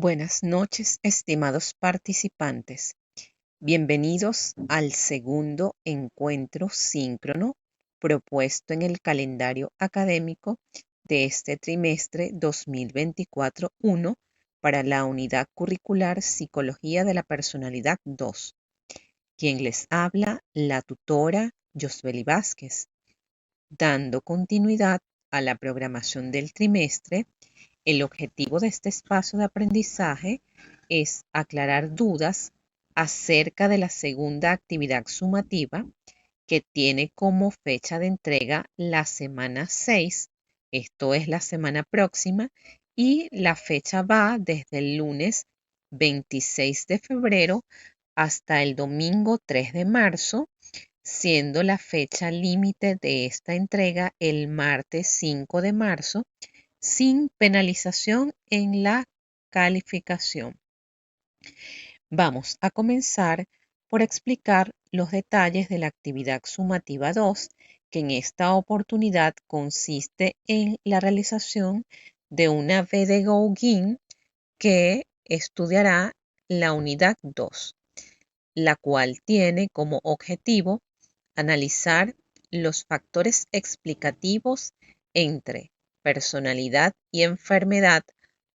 Buenas noches, estimados participantes. Bienvenidos al segundo encuentro síncrono propuesto en el calendario académico de este trimestre 2024-1 para la unidad curricular Psicología de la Personalidad 2. Quien les habla, la tutora Yosbeli Vázquez, dando continuidad a la programación del trimestre. El objetivo de este espacio de aprendizaje es aclarar dudas acerca de la segunda actividad sumativa que tiene como fecha de entrega la semana 6, esto es la semana próxima, y la fecha va desde el lunes 26 de febrero hasta el domingo 3 de marzo, siendo la fecha límite de esta entrega el martes 5 de marzo, sin penalización en la calificación. Vamos a comenzar por explicar los detalles de la actividad sumativa 2, que en esta oportunidad consiste en la realización de una B de Gauguin que estudiará la unidad 2, la cual tiene como objetivo analizar los factores explicativos entre personalidad y enfermedad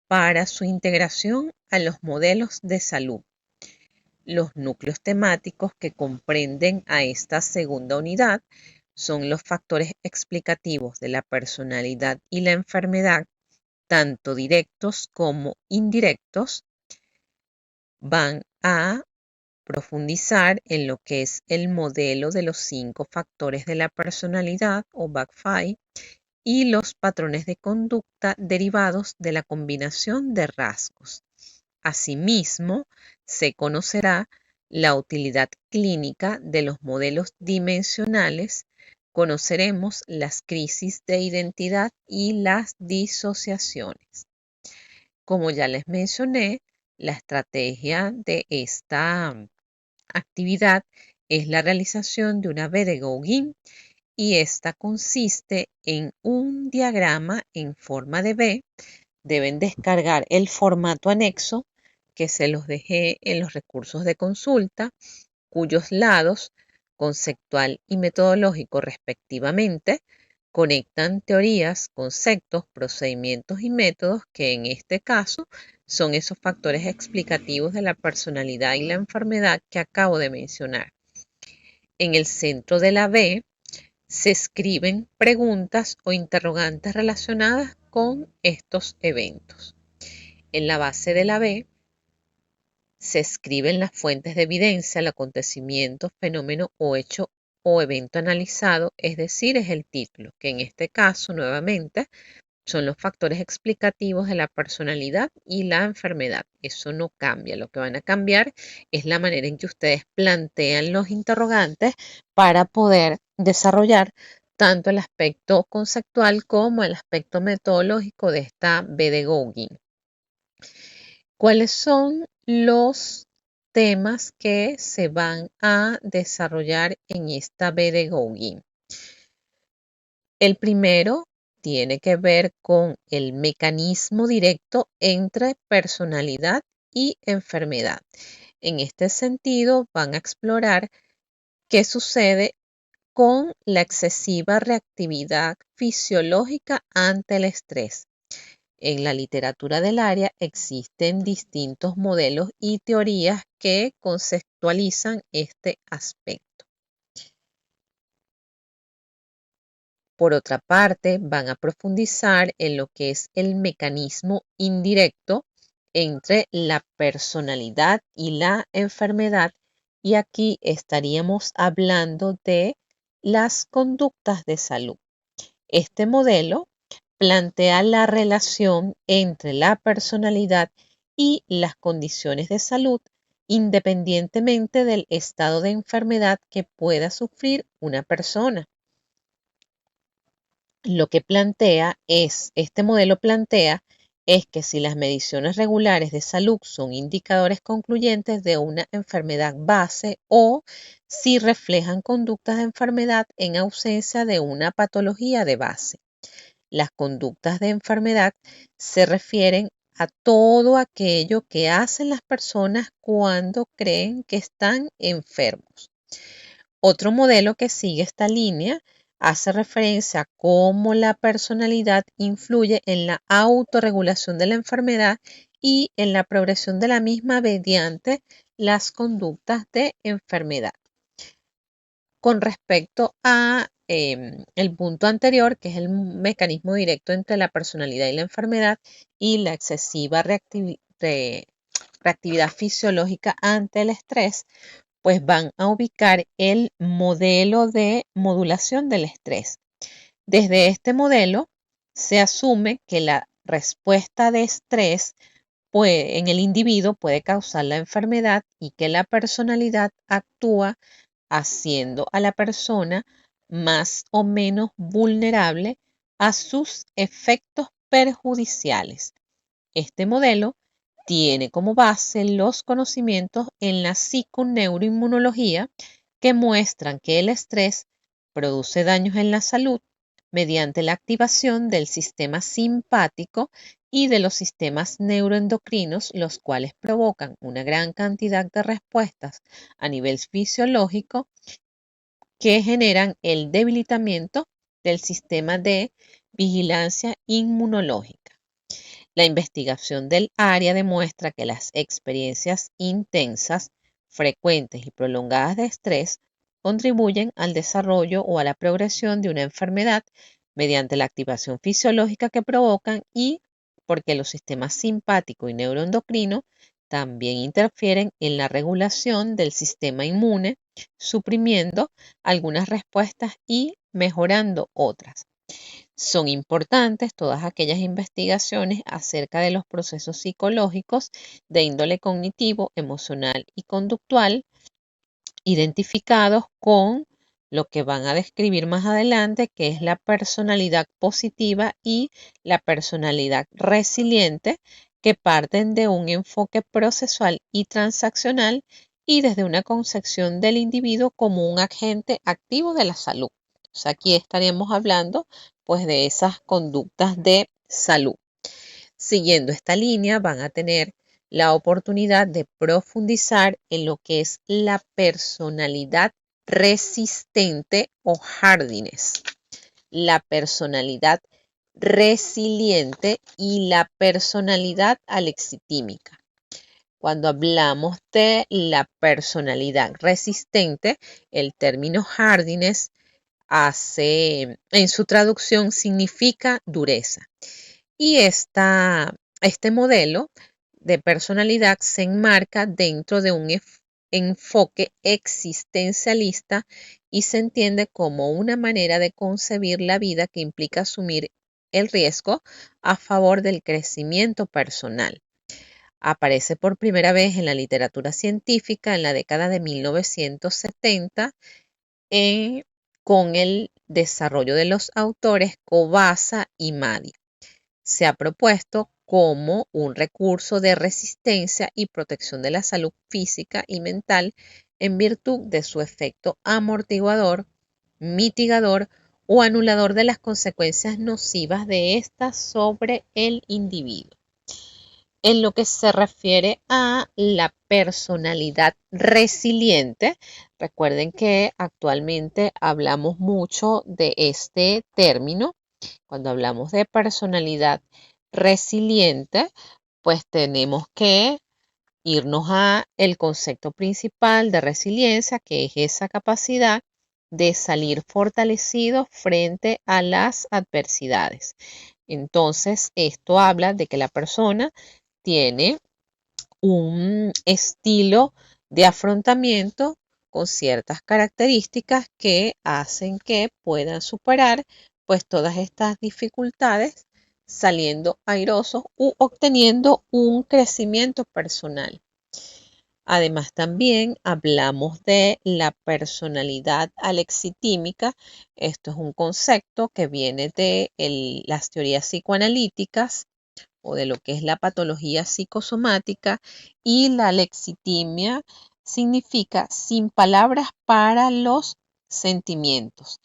para su integración a los modelos de salud. Los núcleos temáticos que comprenden a esta segunda unidad son los factores explicativos de la personalidad y la enfermedad, tanto directos como indirectos. Van a profundizar en lo que es el modelo de los 5 factores de la personalidad o BAC5 y los patrones de conducta derivados de la combinación de rasgos. Asimismo, se conocerá la utilidad clínica de los modelos dimensionales, conoceremos las crisis de identidad y las disociaciones. Como ya les mencioné, la estrategia de esta actividad es la realización de una B de Gauguin y esta consiste en un diagrama en forma de B. Deben descargar el formato anexo que se los dejé en los recursos de consulta, cuyos lados, conceptual y metodológico respectivamente, conectan teorías, conceptos, procedimientos y métodos que en este caso son esos factores explicativos de la personalidad y la enfermedad que acabo de mencionar. En el centro de la B se escriben preguntas o interrogantes relacionadas con estos eventos. En la base de la B se escriben las fuentes de evidencia, el acontecimiento, fenómeno o hecho o evento analizado, es decir, es el título, que en este caso, nuevamente, son los factores explicativos de la personalidad y la enfermedad. Eso no cambia. Lo que van a cambiar es la manera en que ustedes plantean los interrogantes para poder desarrollar tanto el aspecto conceptual como el aspecto metodológico de esta B de Gauguin. ¿Cuáles son los temas que se van a desarrollar en esta B de Gauguin? El primero tiene que ver con el mecanismo directo entre personalidad y enfermedad. En este sentido, van a explorar qué sucede con la excesiva reactividad fisiológica ante el estrés. En la literatura del área existen distintos modelos y teorías que conceptualizan este aspecto. Por otra parte, van a profundizar en lo que es el mecanismo indirecto entre la personalidad y la enfermedad, y aquí estaríamos hablando de las conductas de salud. Este modelo plantea la relación entre la personalidad y las condiciones de salud, independientemente del estado de enfermedad que pueda sufrir una persona. Lo que este modelo plantea es que si las mediciones regulares de salud son indicadores concluyentes de una enfermedad base o si reflejan conductas de enfermedad en ausencia de una patología de base. Las conductas de enfermedad se refieren a todo aquello que hacen las personas cuando creen que están enfermos. Otro modelo que sigue esta línea hace referencia a cómo la personalidad influye en la autorregulación de la enfermedad y en la progresión de la misma mediante las conductas de enfermedad. Con respecto a el punto anterior, que es el mecanismo directo entre la personalidad y la enfermedad y la excesiva reactividad fisiológica ante el estrés, pues van a ubicar el modelo de modulación del estrés. Desde este modelo se asume que la respuesta de estrés en el individuo puede causar la enfermedad y que la personalidad actúa haciendo a la persona más o menos vulnerable a sus efectos perjudiciales. Este modelo tiene como base los conocimientos en la psiconeuroinmunología que muestran que el estrés produce daños en la salud mediante la activación del sistema simpático y de los sistemas neuroendocrinos, los cuales provocan una gran cantidad de respuestas a nivel fisiológico que generan el debilitamiento del sistema de vigilancia inmunológica. La investigación del área demuestra que las experiencias intensas, frecuentes y prolongadas de estrés contribuyen al desarrollo o a la progresión de una enfermedad mediante la activación fisiológica que provocan y porque los sistemas simpático y neuroendocrino también interfieren en la regulación del sistema inmune, suprimiendo algunas respuestas y mejorando otras. Son importantes todas aquellas investigaciones acerca de los procesos psicológicos de índole cognitivo, emocional y conductual identificados con lo que van a describir más adelante, que es la personalidad positiva y la personalidad resiliente, que parten de un enfoque procesual y transaccional y desde una concepción del individuo como un agente activo de la salud. O sea, aquí estaríamos hablando pues de esas conductas de salud. Siguiendo esta línea van a tener la oportunidad de profundizar en lo que es la personalidad resistente o hardiness, la personalidad resiliente y la personalidad alexitímica. Cuando hablamos de la personalidad resistente, el término hardiness en su traducción significa dureza. Y este modelo de personalidad se enmarca dentro de un enfoque existencialista y se entiende como una manera de concebir la vida que implica asumir el riesgo a favor del crecimiento personal. Aparece por primera vez en la literatura científica en la década de 1970 con el desarrollo de los autores Kobasa y Madia. Se ha propuesto como un recurso de resistencia y protección de la salud física y mental en virtud de su efecto amortiguador, mitigador o anulador de las consecuencias nocivas de estas sobre el individuo. En lo que se refiere a la personalidad resiliente, recuerden que actualmente hablamos mucho de este término. Cuando hablamos de personalidad resiliente, pues tenemos que irnos a el concepto principal de resiliencia, que es esa capacidad de salir fortalecido frente a las adversidades. Entonces, esto habla de que la persona tiene un estilo de afrontamiento con ciertas características que hacen que puedan superar pues todas estas dificultades saliendo airosos u obteniendo un crecimiento personal. Además, también hablamos de la personalidad alexitímica. Esto es un concepto que viene de las teorías psicoanalíticas o de lo que es la patología psicosomática, y la alexitimia significa sin palabras para los sentimientos.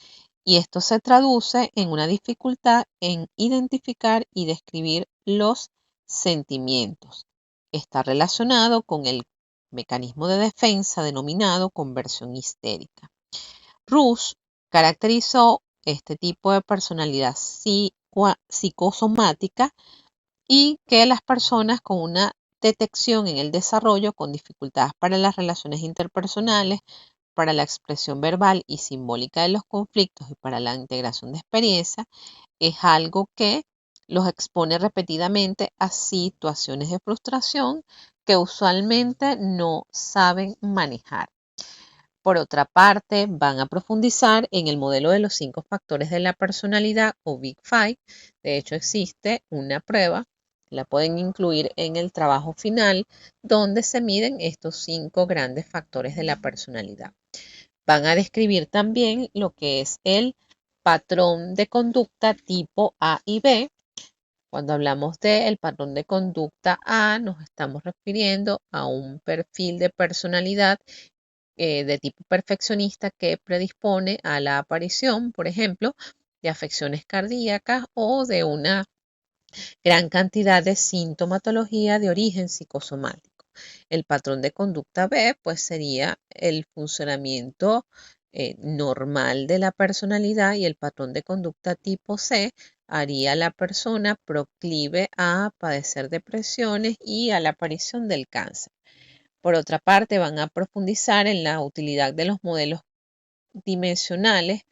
Y esto se traduce en una dificultad en identificar y describir los sentimientos. Está relacionado con el mecanismo de defensa denominado conversión histérica. Rush caracterizó este tipo de personalidad psicosomática y que las personas con una detección en el desarrollo, con dificultades para las relaciones interpersonales, para la expresión verbal y simbólica de los conflictos y para la integración de experiencias, es algo que los expone repetidamente a situaciones de frustración que usualmente no saben manejar. Por otra parte, van a profundizar en el modelo de los 5 factores de la personalidad o Big Five. De hecho, existe una prueba, la pueden incluir en el trabajo final, donde se miden estos 5 grandes factores de la personalidad. Van a describir también lo que es el patrón de conducta tipo A y B. Cuando hablamos del patrón de conducta A, nos estamos refiriendo a un perfil de personalidad de tipo perfeccionista que predispone a la aparición, por ejemplo, de afecciones cardíacas o de una gran cantidad de sintomatología de origen psicosomático. El patrón de conducta B, pues sería el funcionamiento normal de la personalidad, y el patrón de conducta tipo C haría a la persona proclive a padecer depresiones y a la aparición del cáncer. Por otra parte, van a profundizar en la utilidad de los modelos dimensionales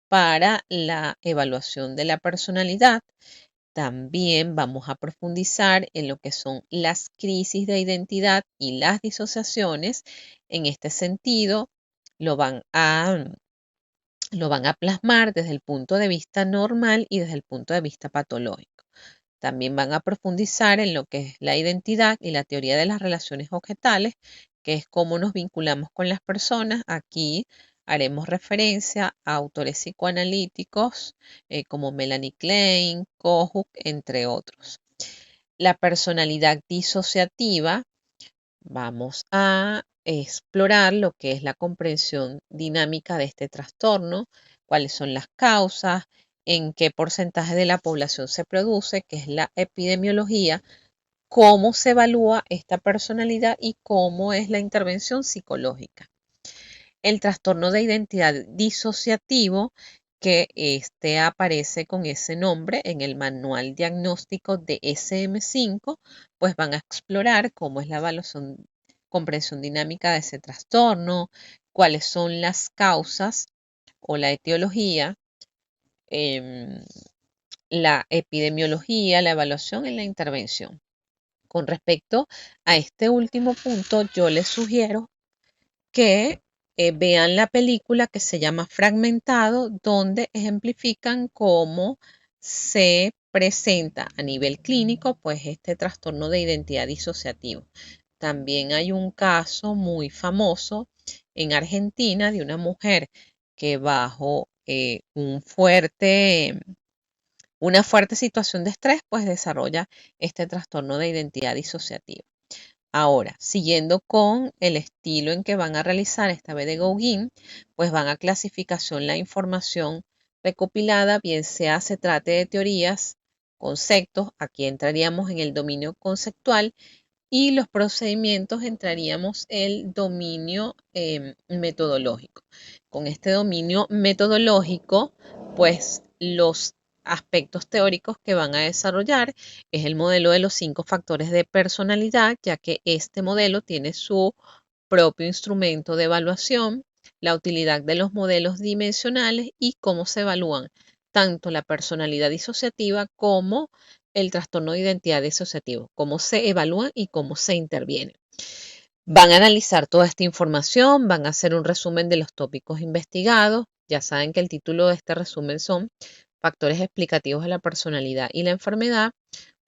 para la evaluación de la personalidad. También vamos a profundizar en lo que son las crisis de identidad y las disociaciones. En este sentido, lo van a plasmar desde el punto de vista normal y desde el punto de vista patológico. También van a profundizar en lo que es la identidad y la teoría de las relaciones objetales, que es cómo nos vinculamos con las personas. Aquí haremos referencia a autores psicoanalíticos como Melanie Klein, Kohut, entre otros. La personalidad disociativa, vamos a explorar lo que es la comprensión dinámica de este trastorno, cuáles son las causas, en qué porcentaje de la población se produce, qué es la epidemiología, cómo se evalúa esta personalidad y cómo es la intervención psicológica. El trastorno de identidad disociativo, que aparece con ese nombre en el manual diagnóstico de SM5, pues van a explorar cómo es la evaluación, comprensión dinámica de ese trastorno, cuáles son las causas o la etiología, la epidemiología, la evaluación y la intervención. Con respecto a este último punto, yo les sugiero que vean la película que se llama Fragmentado, donde ejemplifican cómo se presenta a nivel clínico pues este trastorno de identidad disociativo. También hay un caso muy famoso en Argentina de una mujer que bajo una fuerte situación de estrés pues desarrolla este trastorno de identidad disociativa. Ahora, siguiendo con el estilo en que van a realizar esta vez de Gauguin, pues van a clasificación la información recopilada, bien sea se trate de teorías, conceptos, aquí entraríamos en el dominio conceptual, y los procedimientos entraríamos el dominio metodológico. Con este dominio metodológico, pues los aspectos teóricos que van a desarrollar es el modelo de los 5 factores de personalidad, ya que este modelo tiene su propio instrumento de evaluación, la utilidad de los modelos dimensionales y cómo se evalúan tanto la personalidad disociativa como el trastorno de identidad disociativo, cómo se evalúan y cómo se interviene. Van a analizar toda esta información, van a hacer un resumen de los tópicos investigados. Ya saben que el título de este resumen son Factores explicativos de la personalidad y la enfermedad,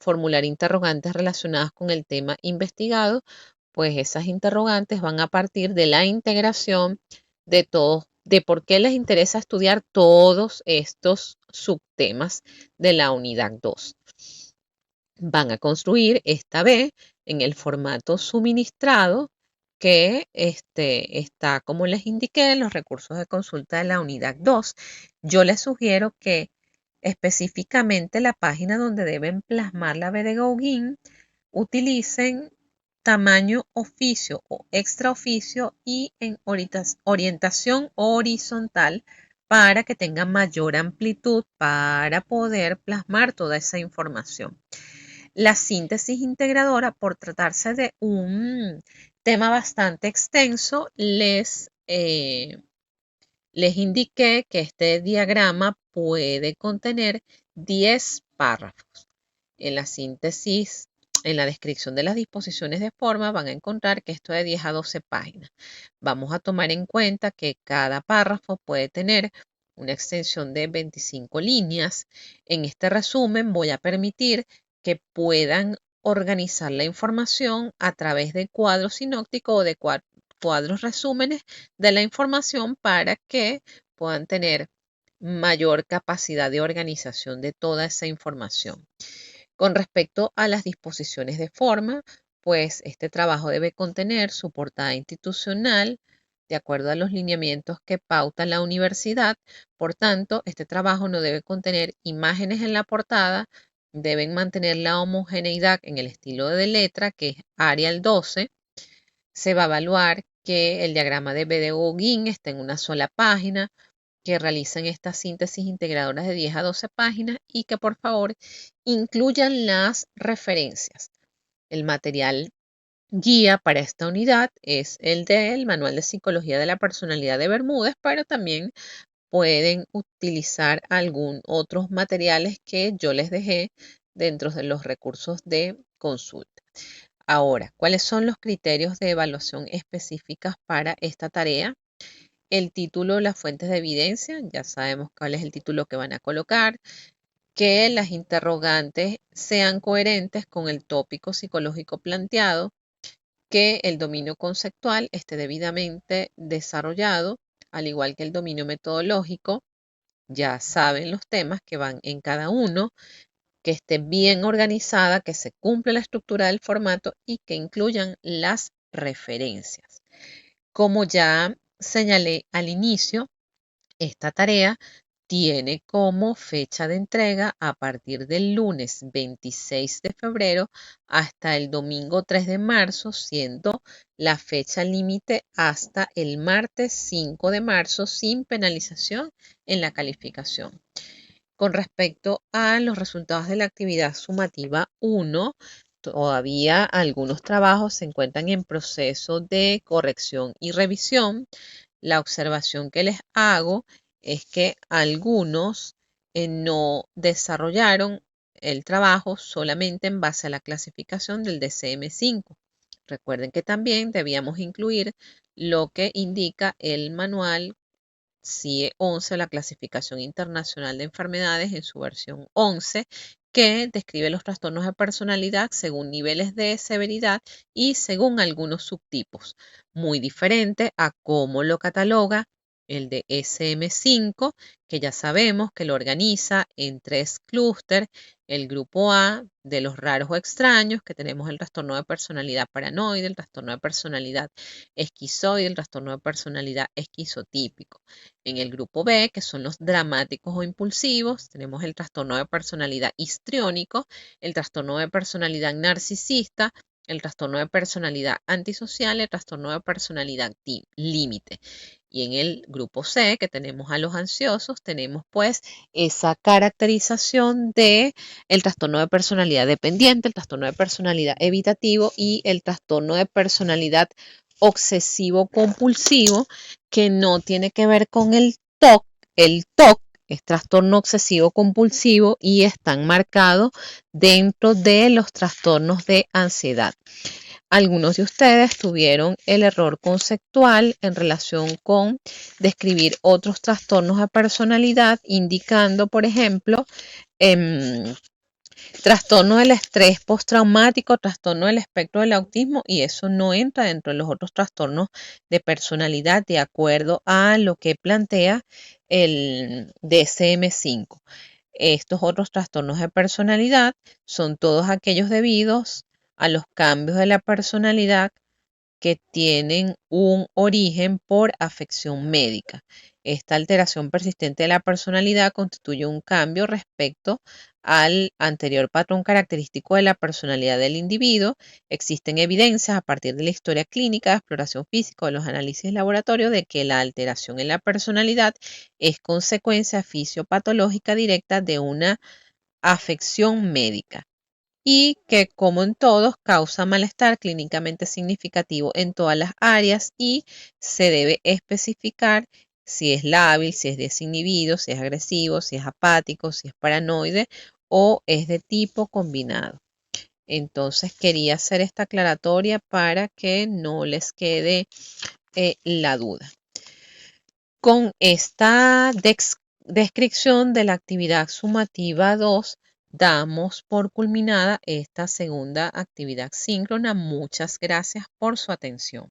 formular interrogantes relacionadas con el tema investigado, pues esas interrogantes van a partir de la integración de todos, de por qué les interesa estudiar todos estos subtemas de la unidad 2. Van a construir esta vez en el formato suministrado que está, como les indiqué, en los recursos de consulta de la unidad 2. Yo les sugiero que específicamente la página donde deben plasmar la B de Gauguin, utilicen tamaño oficio o extra oficio y en orientación horizontal para que tengan mayor amplitud para poder plasmar toda esa información. La síntesis integradora, por tratarse de un tema bastante extenso, les indiqué que este diagrama puede contener 10 párrafos. En la síntesis, en la descripción de las disposiciones de forma, van a encontrar que esto es de 10 a 12 páginas. Vamos a tomar en cuenta que cada párrafo puede tener una extensión de 25 líneas. En este resumen voy a permitir que puedan organizar la información a través de cuadros sinópticos o de cuadros resúmenes de la información para que puedan tener mayor capacidad de organización de toda esa información. Con respecto a las disposiciones de forma, pues este trabajo debe contener su portada institucional de acuerdo a los lineamientos que pauta la universidad. Por tanto, este trabajo no debe contener imágenes en la portada, deben mantener la homogeneidad en el estilo de letra, que es Arial 12. Se va a evaluar que el diagrama de B de Gauguin esté en una sola página, que realicen estas síntesis integradoras de 10 a 12 páginas y que por favor incluyan las referencias. El material guía para esta unidad es el del Manual de Psicología de la Personalidad de Bermúdez, pero también pueden utilizar algún otros materiales que yo les dejé dentro de los recursos de consulta. Ahora, ¿cuáles son los criterios de evaluación específicas para esta tarea? El título, las fuentes de evidencia, ya sabemos cuál es el título que van a colocar, que las interrogantes sean coherentes con el tópico psicológico planteado, que el dominio conceptual esté debidamente desarrollado, al igual que el dominio metodológico, ya saben los temas que van en cada uno, que esté bien organizada, que se cumpla la estructura del formato y que incluyan las referencias. Como ya señalé al inicio, esta tarea tiene como fecha de entrega a partir del lunes 26 de febrero hasta el domingo 3 de marzo, siendo la fecha límite hasta el martes 5 de marzo sin penalización en la calificación. Con respecto a los resultados de la actividad sumativa 1, todavía algunos trabajos se encuentran en proceso de corrección y revisión. La observación que les hago es que algunos no desarrollaron el trabajo solamente en base a la clasificación del DCM5. Recuerden que también debíamos incluir lo que indica el manual CIE 11, la clasificación internacional de enfermedades en su versión 11, que describe los trastornos de personalidad según niveles de severidad y según algunos subtipos, muy diferente a cómo lo cataloga el de SM5, que ya sabemos que lo organiza en 3 clústeres: el grupo A de los raros o extraños, que tenemos el trastorno de personalidad paranoide, el trastorno de personalidad esquizoide, el trastorno de personalidad esquizotípico. En el grupo B, que son los dramáticos o impulsivos, tenemos el trastorno de personalidad histriónico, el trastorno de personalidad narcisista, el trastorno de personalidad antisocial, el trastorno de personalidad límite. Y en el grupo C, que tenemos a los ansiosos, tenemos pues esa caracterización de el trastorno de personalidad dependiente, el trastorno de personalidad evitativo y el trastorno de personalidad obsesivo compulsivo, que no tiene que ver con el TOC. El TOC es trastorno obsesivo compulsivo y están marcados dentro de los trastornos de ansiedad. Algunos de ustedes tuvieron el error conceptual en relación con describir otros trastornos de personalidad, indicando, por ejemplo, trastorno del estrés postraumático, trastorno del espectro del autismo, y eso no entra dentro de los otros trastornos de personalidad de acuerdo a lo que plantea el DSM-5. Estos otros trastornos de personalidad son todos aquellos debidos a los cambios de la personalidad que tienen un origen por afección médica. Esta alteración persistente de la personalidad constituye un cambio respecto al anterior patrón característico de la personalidad del individuo. Existen evidencias a partir de la historia clínica, de exploración física o de los análisis de laboratorio de que la alteración en la personalidad es consecuencia fisiopatológica directa de una afección médica y que, como en todos, causa malestar clínicamente significativo en todas las áreas y se debe especificar si es lábil, si es desinhibido, si es agresivo, si es apático, si es paranoide o es de tipo combinado. Entonces quería hacer esta aclaratoria para que no les quede la duda. Con esta descripción de la actividad sumativa 2, damos por culminada esta segunda actividad síncrona. Muchas gracias por su atención.